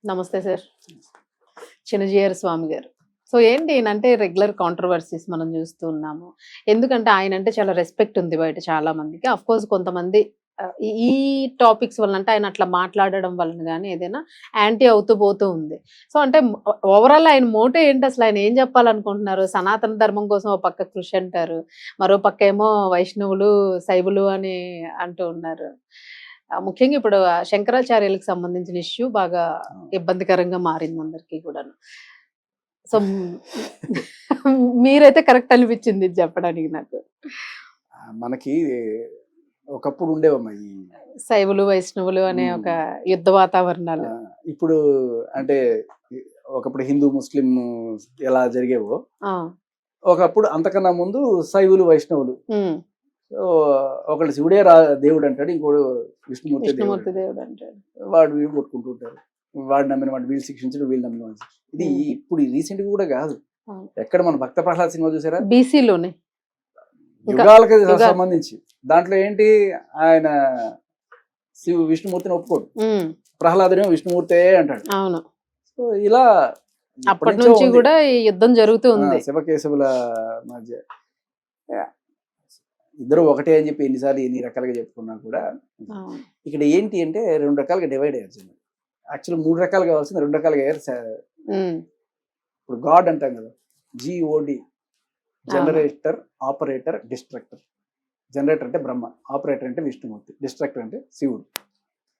నమస్తే సార్. చిన్నజీయర్ స్వామి గారు. సో ఏంటి ఈయనంటే రెగ్యులర్ కాంట్రోవర్సీస్ మనం చూస్తూ ఉన్నాము. ఎందుకంటే ఆయనంటే చాలా రెస్పెక్ట్ ఉంది బయట చాలా మందికి. ఆఫ్‌కోర్స్ కొంతమంది ఈ టాపిక్స్ వలన అంటే ఆయన అట్లా మాట్లాడడం వలన గాని ఏదైనా యాంటీ అవుతూ పోతూ ఉంది. సో అంటే ఓవరాల్ ఆయన మోటో ఏంటి అసలు? ఆయన ఏం చెప్పాలనుకుంటున్నారు? సనాతన ధర్మం కోసం ఓ పక్క కృషి అంటారు. మరో పక్క ఏమో వైష్ణవులు, శైవులు అని అంటూ ఉన్నారు. ముఖ్యంగా ఇప్పుడు శంకరాచార్యులకు సంబంధించిన ఇష్యూ బాగా ఇబ్బందికరంగా మారింది అందరికీ కూడాను. సో మీరైతే కరెక్ట్ అనిపించింది ఇది చెప్పడానికి నాకు. మనకి ఒకప్పుడు ఉండేవమ్మా ఈ శైవులు, వైష్ణవులు అనే ఒక యుద్ధ వాతావరణాలు. ఇప్పుడు అంటే ఒకప్పుడు హిందూ ముస్లిం ఎలా జరిగేవో ఒకప్పుడు అంతకన్నా ముందు శైవులు వైష్ణవులు. సో ఒకళ్ళు శివుడే దేవుడు అంటాడు, ఇంకోడు విష్ణుమూర్తి దేవుడు అంటాడు. వాడు వీడు కొట్టుకుంటూ ఉంటారు. వాడు నమ్మిన వాడు వీళ్ళు శిక్షించడు, వీళ్ళు నమ్మిన వాడు. ఇది ఇప్పుడు రీసెంట్ కూడా కాదు. ఎక్కడ మన భక్త ప్రహ్లాద్ సినిమా చూసారా? బీసీలోనే యుగాలకు సంబంధించి దాంట్లో ఏంటి, ఆయన విష్ణుమూర్తిని ఒప్పుకోడు, ప్రహ్లాదుని విష్ణుమూర్తే అంటాడు. అవును. సో ఇలా అప్పటి నుంచి కూడా ఈ యుద్ధం జరుగుతూ ఉంది శివకేశవుల మధ్య. ఇద్దరు ఒకటే అని చెప్పి ఎన్ని రకాలుగా చెప్పుకున్నా కూడా ఇక్కడ ఏంటి అంటే రెండు రకాలుగా డివైడ్ అయ్యారు. యాక్చువల్ మూడు రకాలు కావాల్సింది రెండు రకాలుగా అయ్యారు. ఇప్పుడు గాడ్ అంటాం కదా, GOD, generator, operator, destructor. Generator అంటే బ్రహ్మ, ఆపరేటర్ అంటే విష్ణుమూర్తి, డిస్ట్రక్టర్ అంటే శివుడు.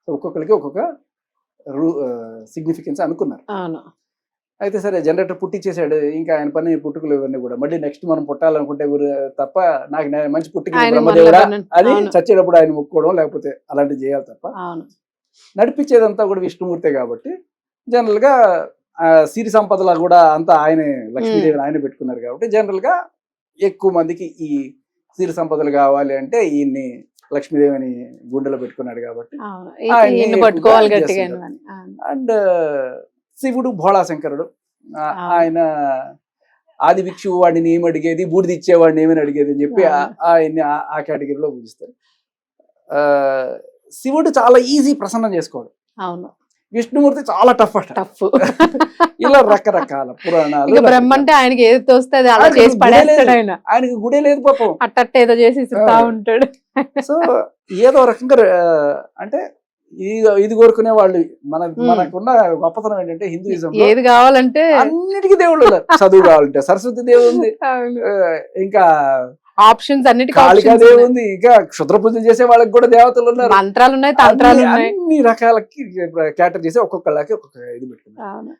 సో ఒక్కొక్కరికి ఒక్కొక్క సిగ్నిఫికెన్స్ అనుకున్నారు. అయితే సరే జనరేటర్ పుట్టించేసాడు, ఇంకా ఆయన పని పుట్టుకలు ఇవన్నీ కూడా. మళ్ళీ నెక్స్ట్ మనం పుట్టాలనుకుంటే తప్ప నాకు మంచి పుట్టిక బ్రహ్మదేవుడా అని చచ్చేటప్పుడు ఆయన మొక్కుకోవడం లేకపోతే అలాంటివి చేయాలి తప్ప. నడిపించేదంతా కూడా విష్ణుమూర్తే కాబట్టి జనరల్ గా సిరి సంపదలా కూడా అంతా ఆయనే, లక్ష్మీదేవిని ఆయన పెట్టుకున్నారు కాబట్టి జనరల్ గా ఎక్కువ మందికి ఈ సిరి సంపదలు కావాలి అంటే ఈయన్ని లక్ష్మీదేవిని గుండెలో పెట్టుకున్నాడు కాబట్టి. అండ్ శివుడు భోళాశంకరుడు, ఆయన ఆది భిక్షువు వాడిని ఏమి అడిగేది, బూడిది ఇచ్చేవాడిని ఏమని అడిగేది అని చెప్పి ఆయన్ని ఆ కేటగిరీలో పూజిస్తారు. శివుడు చాలా ఈజీ ప్రసన్నం చేసుకోవడం, అవును. విష్ణుమూర్తి చాలా టఫ్ ఇలా రకరకాల పురాణాలు. బ్రహ్మ అంటే ఆయనకి ఏది తోస్తే అలా చేసి పడేస్తాడు. ఆయనకి గుడే లేదు పాపం, అట్ట ఏదో చేసి ఉంటాడు. సో ఏదో రకంగా అంటే ఇది కోరుకునే వాళ్ళు. మనకున్న గొప్పతనం ఏంటంటే హిందూయిజం ఏది కావాలంటే అన్నిటికీ దేవుళ్ళు. చదువు కావాలంటే సరస్వతి దేవి ఉంది, ఇంకా ఆప్షన్స్ అన్నిటికీ కాళికా దేవి ఉంది, ఇంకా క్షుద్ర పూజలు చేసే వాళ్ళకి కూడా దేవతలు ఉన్నారు, మంత్రాలు ఉన్నాయి, తంత్రాలు ఉన్నాయి, అన్ని రకాలకి క్యాటర్ చేసి ఒక్కొక్కళ్ళకి ఒక్కొక్క ఇది పెట్టుకున్నారు.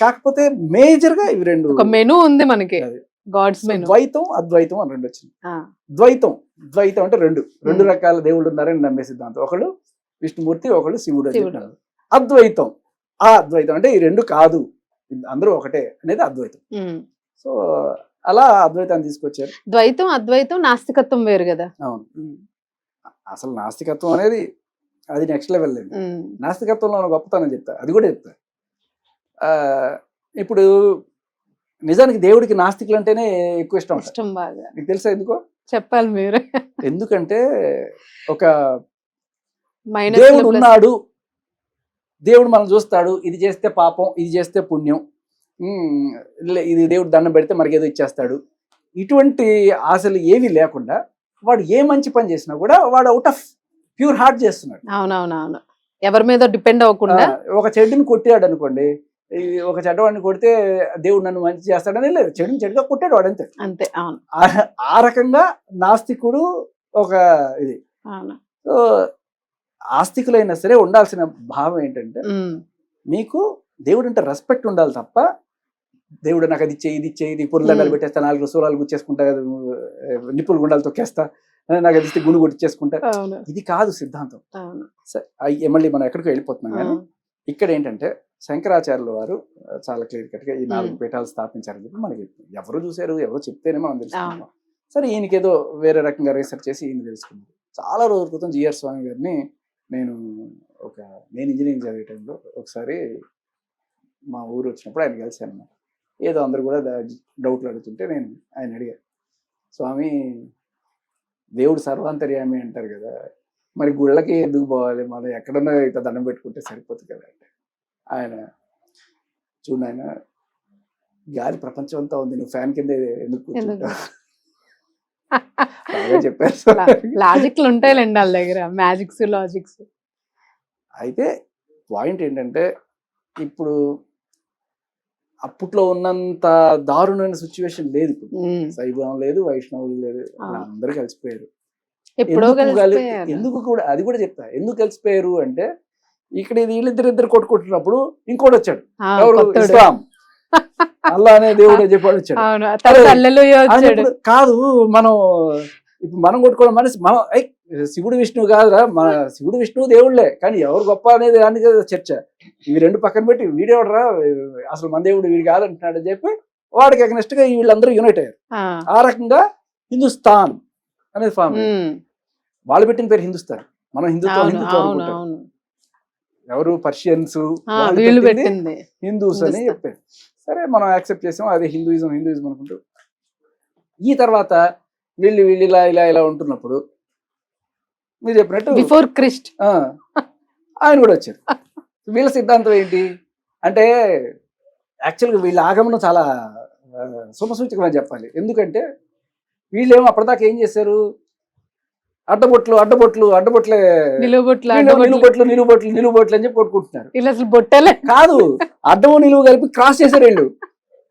కాకపోతే మేజర్ గా ఇవి రెండు ఒక మెనూ ఉంది మనకి. Gods menu. ద్వైతం, అద్వైతం అని రెండు వచ్చింది. ద్వైతం అంటే రెండు రకాల దేవుళ్ళు ఉన్నారని నమ్మే సిద్ధాంతం. ఒకళ్ళు విష్ణుమూర్తి, ఒకళ్ళు శివుడు. అద్వైతం, అద్వైతం అంటే ఈ రెండు కాదు, అందరూ ఒకటే అనేది అద్వైతం. సో అలా అద్వైతాన్ని తీసుకొచ్చారు. ద్వైతం, అద్వైతం, నాస్తికత్వం వేరు కదా. అవును. అసలు నాస్తికత్వం అనేది అది నెక్స్ట్ లెవెల్ లేదు. నాస్తికత్వంలో గొప్పతనం చెప్తా, అది కూడా చెప్తా. ఇప్పుడు నిజానికి దేవుడికి నాస్తికులు అంటేనే ఎక్కువ ఇష్టం బాగా. నీకు తెలుసా ఎందుకో? చెప్పాలి మీరు. ఎందుకంటే ఒక దేవుడు ఉన్నాడు, దేవుడు మనం చూస్తాడు, ఇది చేస్తే పాపం, ఇది చేస్తే పుణ్యం, ఇది దేవుడు దండం పెడితే మనకేదో ఇచ్చేస్తాడు, ఇటువంటి ఆశలు ఏవి లేకుండా వాడు ఏ మంచి పని చేసినా కూడా వాడు అవుట్ ఆఫ్ ప్యూర్ హార్ట్ చేస్తున్నాడు. అవునవునవును. ఎవరి మీద డిపెండ్ అవ్వకుండా. ఒక చెడ్డుని కొట్టాడు అనుకోండి, ఒక చెడ్డవాడిని కొడితే దేవుడు నన్ను మంచి చేస్తాడని లేదు, చెడుగా కొట్టాడు వాడు, అంతే అంతే. అవును. ఆ రకంగా నాస్తికుడు ఒక ఇది. సో ఆస్తికులైనా సరే ఉండాల్సిన భావం ఏంటంటే, మీకు దేవుడు అంటే రెస్పెక్ట్ ఉండాలి తప్ప, దేవుడు నాకు అది ఇచ్చే, ఇది ఇచ్చే, ఇది పొరులండాలు పెట్టేస్తా, 4 సూరాలు గుచ్చేసుకుంటా, నిప్పులు గుండాలు తొక్కేస్తా, నాకు అది ఇస్తే గుండు కొట్టించేసుకుంటా, ఇది కాదు సిద్ధాంతం. మళ్ళీ మనం ఎక్కడికి వెళ్ళిపోతున్నాం. కానీ ఇక్కడ ఏంటంటే శంకరాచార్యుల వారు చాలా క్లియర్ కట్ గా ఈ 4 పీఠాలు స్థాపించారని చెప్పి మనకి ఎవరు చూసారు, ఎవరో చెప్తేనే మనం తెలుసుకున్నాం. సరే ఈయనకేదో వేరే రకంగా రీసెర్చ్ చేసి ఈయన తెలుసుకున్నాం. చాలా రోజుల క్రితం జిఆర్ స్వామి గారిని నేను ఇంజనీరింగ్ చదివే టైంలో ఒకసారి మా ఊరు వచ్చినప్పుడు ఆయన కలిశాను అన్నమాట. ఏదో అందరు కూడా డౌట్లు అడుగుతుంటే నేను ఆయన అడిగాను, స్వామి దేవుడు సర్వాంతర్యామి అంటారు కదా, మరి గుళ్ళకి ఎందుకు పోవాలి, మనం ఎక్కడన్నా ఇట్లా దండం పెట్టుకుంటే సరిపోతుంది కదా అంటే, ఆయన చూడు ఆయన గాలి ప్రపంచం అంతా ఉంది, నువ్వు ఫ్యాన్ కింద ఎందుకు కూర్చుంటావు బాగా చెప్పారు. లాజిక్లు ఉంటాయిలేండి వాళ్ళ దగ్గర, మ్యాజిక్స్ లాజిక్స్. అయితే పాయింట్ ఏంటంటే ఇప్పుడు అప్పట్లో ఉన్నంత దారుణమైన సిచ్యువేషన్ లేదు ఇప్పుడు. శైవం లేదు, వైష్ణవులు లేదు, అందరూ కలిసిపోయారు. ఎందుకు కూడా అది కూడా చెప్తా, ఎందుకు కలిసిపోయారు అంటే ఇక్కడ వీళ్ళిద్దరు కొట్టుకుంటున్నప్పుడు ఇంకోటి వచ్చాడు, ఎవరు? ఇస్లాం. అల్లా అనే దేవుడు చెప్పాడు వచ్చాడు. కాదు మనం ఇప్పుడు మనం కొట్టుకోవడం మనిషి మనం శివుడు విష్ణువు కాదురా, మన శివుడు విష్ణువు దేవుళ్ళే, కానీ ఎవరు గొప్ప అనేది దానికి చర్చ. ఇవి రెండు పక్కన పెట్టి వీడేవడరా అసలు మన దేవుడు వీడు కాదంటున్నాడు అని చెప్పి వాడికి అగ్నెస్ట్ గా వీళ్ళందరూ యూనైట్ అయ్యారు. ఆ రకంగా హిందుస్థాన్ అనేది ఫామ్. వాళ్ళు పెట్టిన పేరు హిందుస్థాన్, మనం హిందుత్వం ఎవరు పర్షియన్స్ హిందూస్ అని చెప్పారు. సరే మనం యాక్సెప్ట్ చేసాం, అదే హిందూయిజం అనుకుంటూ. ఈ తర్వాత వీళ్ళు ఇలా ఇలా ఇలా ఉంటున్నప్పుడు మీరు చెప్పినట్టు బిఫోర్ క్రిస్ట్ ఆయన కూడా వచ్చారు. వీళ్ళ సిద్ధాంతం ఏంటి అంటే యాక్చువల్గా వీళ్ళ ఆగమనం చాలా శుభసూచకమని చెప్పాలి. ఎందుకంటే వీళ్ళేమో అప్పటిదాకా ఏం చేశారు, అడ్డబొట్లే నిలువుబొట్లు అని చెప్పి కొట్టుకుంటున్నారు. అసలు బొట్టలే కాదు, అడ్డము నిలువు కలిపి క్రాస్ చేశారు వీళ్ళు.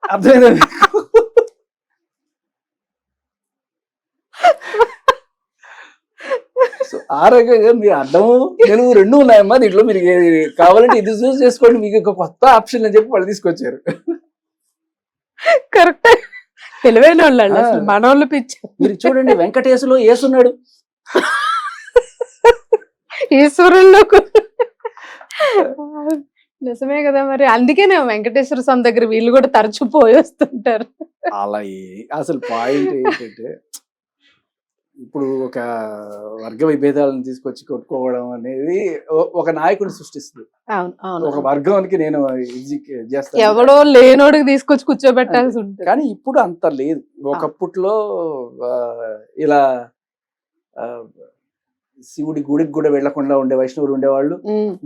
అర్థమైంది? సో ఆ రకంగా మీరు అడ్డము నిలువు రెండు ఉన్నాయమ్మా దీంట్లో, మీరు కావాలంటే ఇది చూస్ చేసుకోండి, మీకు ఒక కొత్త ఆప్షన్ అని చెప్పి వాళ్ళు తీసుకొచ్చారు. కరెక్ట్, తెలివైన వాళ్ళు మనోళ్ళు పిచ్చి. మీరు చూడండి, వెంకటేశ్వరలో ఏసున్నాడు, ఈశ్వరుల్లో నిజమే కదా. మరి అందుకేనే వెంకటేశ్వర స్వామి దగ్గర వీళ్ళు కూడా తరచు పోయి వస్తుంటారు. అలా అసలు పాయింట్ ఏంటంటే ఇప్పుడు ఒక వర్గ విభేదాలను తీసుకొచ్చి కొట్టుకోవడం అనేది ఒక నాయకుడిని సృష్టిస్తుంది. ఒక వర్గానికి నేను చేస్తాను, ఎవడో లేనోడికి తీసుకొచ్చి కూర్చోబెట్టాల్సి ఉంటుంది. కానీ ఇప్పుడు అంత లేదు. ఒకప్పట్లో ఇలా శివుడి గుడికి కూడా వెళ్లకుండా ఉండే వైష్ణవులు ఉండేవాళ్ళు,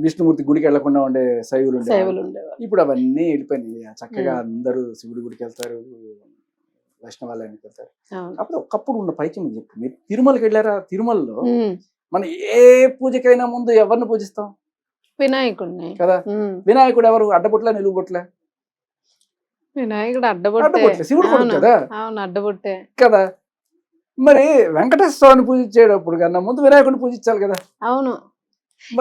విష్ణుమూర్తి గుడికి వెళ్లకుండా ఉండే శైవులు ఉండేవాళ్ళు. ఇప్పుడు అవన్నీ వెళ్ళిపోయినాయి. చక్కగా అందరూ శివుడి గుడికి వెళ్తారు, వైష్ణవాలయానికి వెళ్తారు. అప్పుడు ఒకప్పుడు ఉన్న పైకి చెప్పు, మీరు తిరుమలకి వెళ్ళారా? తిరుమలలో మనం ఏ పూజకైనా ముందు ఎవరిని పూజిస్తాం? వినాయకుడిని కదా. వినాయకుడు ఎవరు? అడ్డబొట్ల నిలువుబొట్ల? వినాయకుడు అడ్డబొట్టే, శివుడు కొడుకు కదా. అడ్డబొట్టే కదా. మరి వెంకటేశ్వర స్వామిని పూజించేటప్పుడు కన్నా ముందు వినాయకుడిని పూజించాలి కదా. అవును,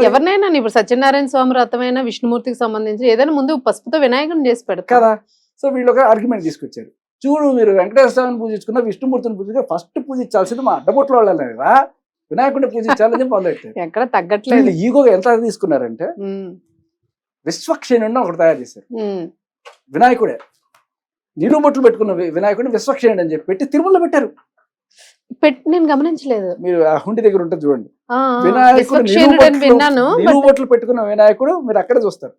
ఎవరినైనా ఇప్పుడు సత్యనారాయణ స్వామి వ్రతమైన విష్ణుమూర్తికి సంబంధించి ఏదైనా ముందు పసుపుతో వినాయకుడిని చేసి పెడతారు కదా. సో వీళ్ళు ఒక ఆర్గ్యుమెంట్ తీసుకొచ్చారు, చూడు మీరు వెంకటేశ్వర స్వామిని పూజించుకున్న విష్ణుమూర్తిని పూజించుకున్న ఫస్ట్ పూజించాల్సింది మా అడ్డబొట్ల వాళ్ళరా, వినాయకుడిని పూజించాలని మొదలెట్టారు. ఎక్కడ తగ్గట్లేదు. ఈగోగా ఎంత తీసుకున్నారంటే విశ్వక్షేణుడిని ఒకటి తయారు చేశారు. వినాయకుడే నిలువుబొట్లు పెట్టుకున్న వినాయకుడిని విశ్వక్షేణుడు అని చెప్పి పెట్టి తిరుమలలో పెట్టారు. నేను గమనించలేదు. మీరు ఆ హుండి దగ్గర ఉంటుంది చూడండి, వినాయకుడు నిలువుబొట్లు పెట్టుకున్న వినాయకుడు మీరు అక్కడ చూస్తారు.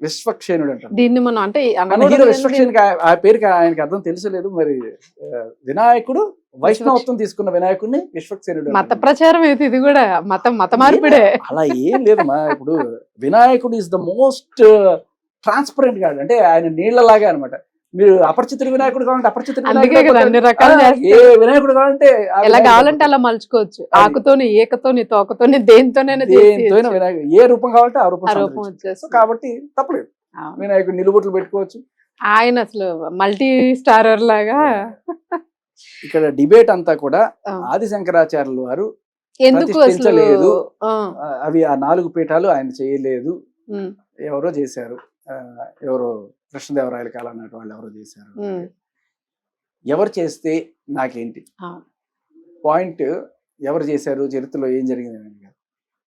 విశ్వక్షేణుడు అంటారు దీన్ని. మనం అంటే విశ్వక్షేణుడికి ఆ పేరుకి ఆయనకి అర్థం తెలుసలేదు. మరి వినాయకుడు వైష్ణవత్వం తీసుకున్న వినాయకుడిని విశ్వక్షేణుడు. మత ప్రచారం అయితే ఇది కూడా మత మార్పిడే. అలా ఏం లేదమ్మా. ఇప్పుడు వినాయకుడు is the most transparent God, అంటే ఆయన నీళ్లలాగా అనమాట. మీరు అపరిచితుడు వినాయకుడు కావాలంటే అపరిచితుడు, ఏ వినాయకుడు కావాలంటే ఎలా కావాలంటే అలా మలుచుకోవచ్చు. ఆకుతోని, ఏకతోని, తోకతోని, దేనితోనైనా వినాయకుడు ఏ రూపం కావాలంటే ఆ రూపం వచ్చేస్తుంది. కాబట్టి తప్పలేదు, వినాయకుడు నిలుబొట్లు పెట్టుకోవచ్చు. ఆయన అసలు మల్టీ స్టారర్ లాగా. ఇక్కడ డిబేట్ అంతా కూడా ఆది శంకరాచార్యులు వారు ఎందుకు లేదు, అవి ఆ 4 పీఠాలు ఆయన చేయలేదు, ఎవరో చేశారు, ఎవరో కృష్ణదేవరాయల కాలం నాటి వాళ్ళు ఎవరో చేశారు. ఎవరు చేస్తే నాకేంటి పాయింట్, ఎవరు చేశారు, చరిత్రలో ఏం జరిగింది అని కాదు.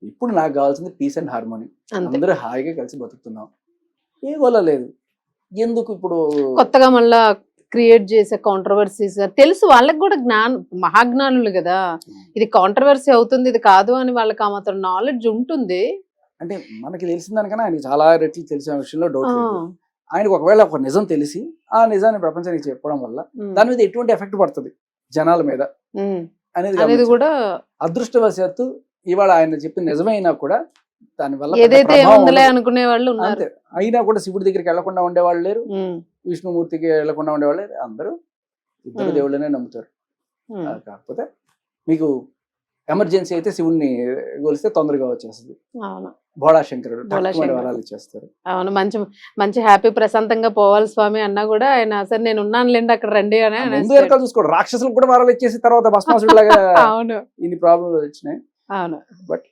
ఇప్పుడు నాకు కావాల్సింది పీస్ అండ్ హార్మోనీ. అందరూ హాయిగా కలిసి బతుకుతున్నాం, ఏ గోల లేదు. ఎందుకు ఇప్పుడు కొత్తగా మళ్ళా క్రియేట్ చేసే కాంట్రవర్సీస్ తెలుసు వాళ్ళకి కూడా, మహాజ్ఞానులు కదా, ఇది కాంట్రవర్సీ అవుతుంది ఇది కాదు అని వాళ్ళకి ఆ మాత్రం నాలెడ్జ్ ఉంటుంది. అంటే మనకి తెలిసిన దానికన్నా ఆయనకి చాలా రెట్లు తెలిసిన విషయంలో డౌట్ లేదు. ఆయనకు ఒకవేళ ఒక నిజం తెలిసి ఆ నిజాన్ని ప్రపంచానికి చెప్పడం వల్ల దాని మీద ఎటువంటి ఎఫెక్ట్ పడుతుంది జనాల మీద అనేది కూడా అదృష్టవశాత్తు ఇవాళ ఆయన చెప్పిన నిజమైనా కూడా దానివల్ల పెద్ద ఏదైతే ప్రభావం ఏముందిలే ఉండదు. అనుకునే వాళ్ళు ఉన్నారు. అంతే. అయినా కూడా శివుడి దగ్గరికి వెళ్లకుండా ఉండేవాళ్ళు లేరు, ఉమ్, విష్ణుమూర్తికి వెళ్లకుండా ఉండేవాళ్ళు లేరు. అందరూ ఇద్దరు ఉమ్, దేవుళ్ళనే నమ్ముతారు. ఉమ్. కాకపోతే మీకు ఎమర్జెన్సీ అయితే శివుణ్ణి కొలిస్తే తొందరగా వచ్చేస్తుంది. అవును, భోళా శంకరుడు భోళా తక్కువ శంకరుడు. వరాలు ఇచ్చేస్తారు. అవును. మంచి మంచి హ్యాపీ ప్రశాంతంగా పోవాలి స్వామి అన్నా కూడా ఆయన సరే నేను ఉన్నానులేండి అక్కడ రండి అని ముందు అనేస్తాడు. వెనకాల చూసుకోండి, రాక్షసులకు కూడా వరాలు ఇచ్చేసి తర్వాత భస్మాసుడు లాగా అవును, ఇన్ని ప్రాబ్లమ్స్ వచ్చినాయి. అవును. బట్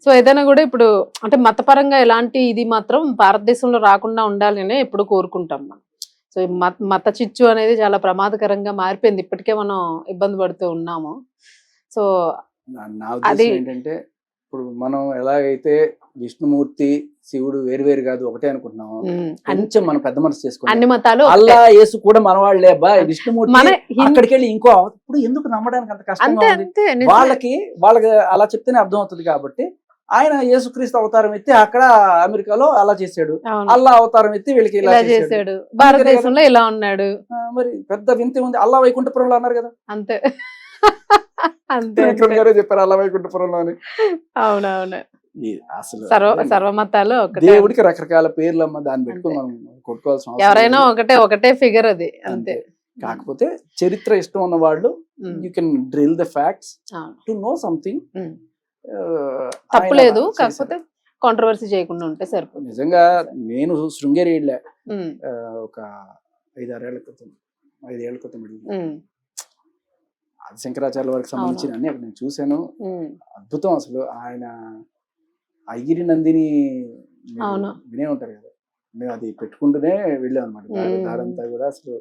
సో ఏదైనా కూడా ఇప్పుడు అంటే మతపరంగా ఎలాంటి ఇది మాత్రం భారతదేశంలో రాకుండా ఉండాలి అని ఎప్పుడు కోరుకుంటాం మనం. సో ఈ మత చిచ్చు అనేది చాలా ప్రమాదకరంగా మారిపోయింది. ఇప్పటికే మనం ఇబ్బంది పడుతూ ఉన్నాము. సో నా అది ఉద్దేశం ఏంటంటే, ఇప్పుడు మనం ఎలాగైతే విష్ణుమూర్తి శివుడు వేరు కాదు ఒకటే అనుకుంటున్నాము, కొంచెం మనం పెద్ద మనసు అన్ని చేసుకుంటాం. మతాలు అల్లా యేసు కూడా మనవాళ్లే అబ్బా, మన విష్ణుమూర్తి అక్కడికి వెళ్ళి ఇంకో ఇప్పుడు ఎందుకు నమ్మడానికి అంత అంతే కష్టంగా ఉంది? అంతే నిజమే. వాళ్ళకి అలా చెప్తేనే అర్థం అవుతుంది. కాబట్టి ఆయన యేసుక్రీస్తు అవతారం ఎత్తి అక్కడ అమెరికాలో అలా చేశాడు, అవును, అల్లా అవతారం ఎత్తి వీళ్ళకి ఇలా ఇలా చేశాడు. చేశాడు, భారతదేశంలో ఇలా ఉన్నాడు. మరి పెద్ద వింత ఉంది. అల్లా వైకుంఠపురంలో అన్నారు కదా, అంతే అంతే విక్రమ్ అంతే. గారే చెప్పారు అల్లా వైకుంఠపురంలో అని. అవునవును. అసలు సర్వమతాలు ఒకటే. దేవుడికి రకరకాల పేర్లు అమ్మ, దాన్ని పెట్టుకుని మనం కొట్టుకోవాల్సిన అవసరం ఎవరైనా లేదు. ఒకటే ఫిగర్ అది అంతే. అంతే. కాకపోతే చరిత్ర ఇష్టం ఉన్న వాళ్ళు you can drill the facts అవును. To know something. తప్పులేదు, కాకపోతే కాంట్రవర్సీ చేయకుండా ఉంటే సరిపోతుంది. నిజంగా నేను శృంగేరి వెళ్ళా ఉమ్, ఒక 5-6 ఏళ్ల క్రితం, 5 ఏళ్ల క్రితం వెళ్ళింది. ఉమ్, ఆదిశంకరాచార్య వారికి సంబంధించిన అన్ని అక్కడ నేను చూశాను. ఉమ్, అద్భుతం అసలు. ఆయన అయ్గిరి నందిని మీరు అవును. వినే ఉంటారు కదా, మేము అది పెట్టుకుంటూనే వెళ్ళాం అనమాట. మ్మ్. దారంతా కూడా అసలు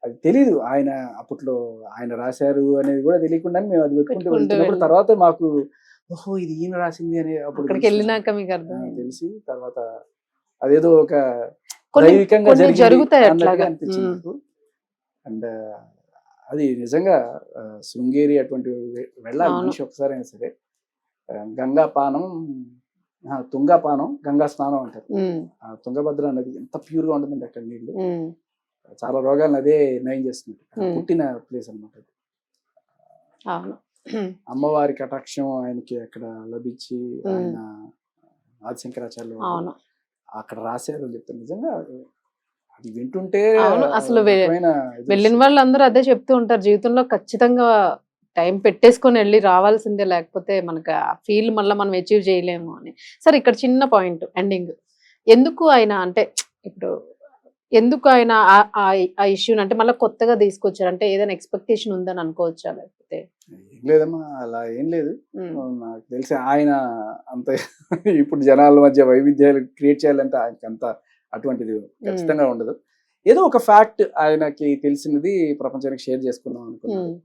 అది తెలీదు ఆయన అప్పట్లో ఆయన రాశారు అనేది కూడా తెలియకుండా మేము అది పెట్టుకుంటూ పెట్టుకుంటూ వెళ్తున్నప్పుడు వెళ్ళాం. తర్వాత మాకు ఓహో ఇది ఈయన రాసింది అని అప్పుడు అక్కడికి తెలిసింది. వెళ్ళినాక మీకు అర్థం తెలిసి తర్వాత అదేదో ఒక కొన్ని దైవికంగా కొన్ని జరిగింది జరుగుతాయి అన్నట్టుగా అట్లాగా. అనిపించింది ఉమ్, నాకు. అండ్ అది నిజంగా శృంగేరి అటువంటి వెళ్ళాలి అవును. మనిషి ఒకసారి అయినా సరే. గంగా పానం, తుంగాపానం, గంగా స్నానం అంటారు. ఉమ్, ఆ తుంగభద్ర నది ఎంత ప్యూర్ గా ఉంటుందండి అక్కడ నీళ్లు. ఉమ్, చాలా రోగాలను అదే నయం చేస్తుంది. మ్మ్. పుట్టిన ప్లేస్ అనమాట. అవును. అమ్మవారి కటాక్షం ఆయనకి అక్కడ లభించి మ్మ్. ఆయన ఆదిశంకరాచార్యులు వారు అవును, అక్కడ రాశారు అని చెప్తారు. నిజంగా అది వింటుంటే అవును. అసలు ఒక రకమైన ఇది వెళ్ళిన వస్తుంది. వాళ్ళందరూ అదే చెప్తూ ఉంటారు, జీవితంలో ఖచ్చితంగా టైం పెట్టేసుకొని వెళ్ళి రావాల్సిందే, లేకపోతే మనకు ఆ ఫీల్ మళ్ళీ మనం అచీవ్ చేయలేము అని. సరే ఇక్కడ చిన్న పాయింట్ ఎండింగ్, ఎందుకు ఆయన అంటే ఇప్పుడు ఎందుకు ఆయన ఆ ఇష్యూని అంటే మళ్ళీ కొత్తగా తీసుకొచ్చారు అంటే ఏదైనా ఎక్స్పెక్టేషన్ ఉందని అనుకోవచ్చా లేకపోతే? ఏం లేదమ్మా, అలా ఏం లేదు. ఉమ్, నాకు తెలిసి ఆయన అంత ఇప్పుడు జనాల మధ్య వైవిధ్యాలు క్రియేట్ చేయాలంటే ఆయనకి అంత అటువంటిది ఖచ్చితంగా ఉండదు. ఏదో ఒక ఫ్యాక్ట్ ఆయనకి తెలిసినది ప్రపంచానికి షేర్ చేసుకుందాం అనుకున్నాను.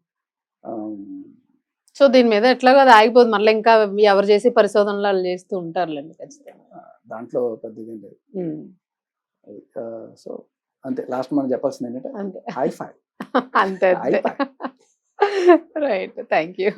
సో దీని మీద ఎట్లాగో అది ఆగిపోదు, మళ్ళీ ఇంకా ఎవరు చేసి పరిశోధనలు వాళ్ళు చేస్తూ ఉంటారులేండి ఖచ్చితంగా. దాంట్లో పెద్దది లేదు. ఉమ్, సో అంతే. లాస్ట్ మనం చెప్పాల్సింది ఏంటంటే అంతే హై ఫై. అంతే అంతే. Right, thank you.